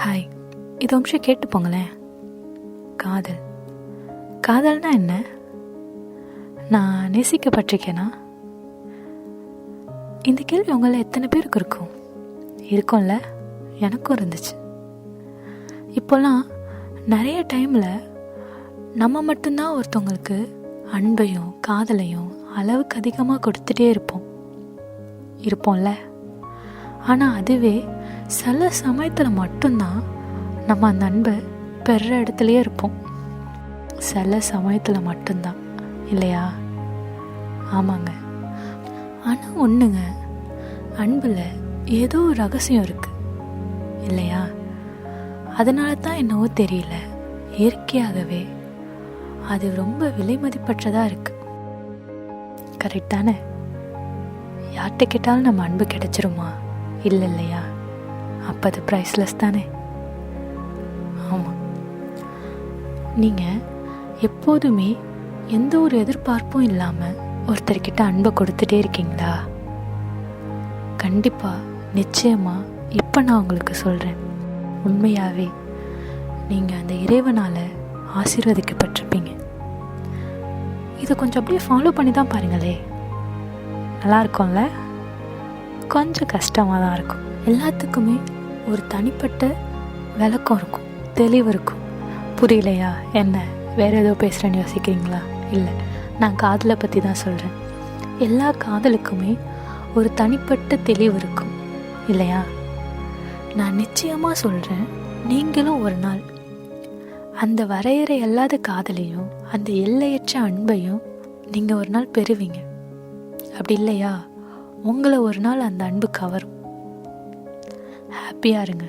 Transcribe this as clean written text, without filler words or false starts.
Hi, இது நிமிஷம் கேட்டு போங்களேன். காதல் காதல்னா என்ன? நான் நேசிக்கப்பட்டிருக்கேனா? இந்த கேள்வி உங்களை எத்தனை பேருக்கு இருக்கும்ல? எனக்கும் இருந்துச்சு. இப்போல்லாம் நிறைய டைமில் நம்ம மட்டும்தான் ஒருத்தவங்களுக்கு அன்பையும் காதலையும் அளவுக்கு அதிகமாக கொடுத்துட்டே இருப்போம்ல. ஆனால் அதுவே சில சமயத்தில் மட்டும்தான் நம்ம அந்த அன்பை பெற இடத்துலையே இருப்போம். சில சமயத்தில் மட்டும்தான், இல்லையா? ஆமாங்க. ஆனால் ஒன்றுங்க, அன்பில் ஏதோ ஒரு ரகசியம் இருக்குது, இல்லையா? அதனால தான் என்னவோ தெரியல, இயற்கையாகவே அது ரொம்ப விலை மதிப்பற்றதாக இருக்குது. கரெக்ட் தானே? யார்கிட்ட கேட்டாலும் நம்ம அன்பு கிடைச்சிருமா? இல்லையா? அப்போ அது ப்ரைஸ்லெஸ் தானே. ஆமாம். நீங்கள் எப்போதுமே எந்த ஒரு எதிர்பார்ப்பும் இல்லாமல் ஒருத்தர்கிட்ட அன்பை கொடுத்துட்டே இருக்கீங்களா? கண்டிப்பாக, நிச்சயமாக இப்போ நான் உங்களுக்கு சொல்கிறேன், உண்மையாகவே நீங்கள் அந்த இறைவனால் ஆசீர்வதிக்கப்பட்டிருப்பீங்க. இதை கொஞ்சம் அப்படியே ஃபாலோ பண்ணி தான் பாருங்களே, நல்லா இருக்கும்ல? கொஞ்சம் கஷ்டமாக தான் இருக்கும். எல்லாத்துக்குமே ஒரு தனிப்பட்ட விளக்கம் இருக்கும், தெளிவு இருக்கும். புரியலையா? என்ன வேறு ஏதோ பேசுகிறேன்னு யோசிக்கிறீங்களா? இல்லை, நான் காதலை பற்றி தான் சொல்கிறேன். எல்லா காதலுக்குமே ஒரு தனிப்பட்ட தெளிவு இருக்கும், இல்லையா? நான் நிச்சயமாக சொல்கிறேன், நீங்களும் ஒரு நாள் அந்த வரையறை அல்லாத காதலையும் அந்த எல்லையற்ற அன்பையும் நீங்கள் ஒரு நாள் பெறுவீங்க. அப்படி இல்லையா, உங்களை ஒரு நாள் அந்த அன்பு கவரும். ஹாப்பியாக இருங்க.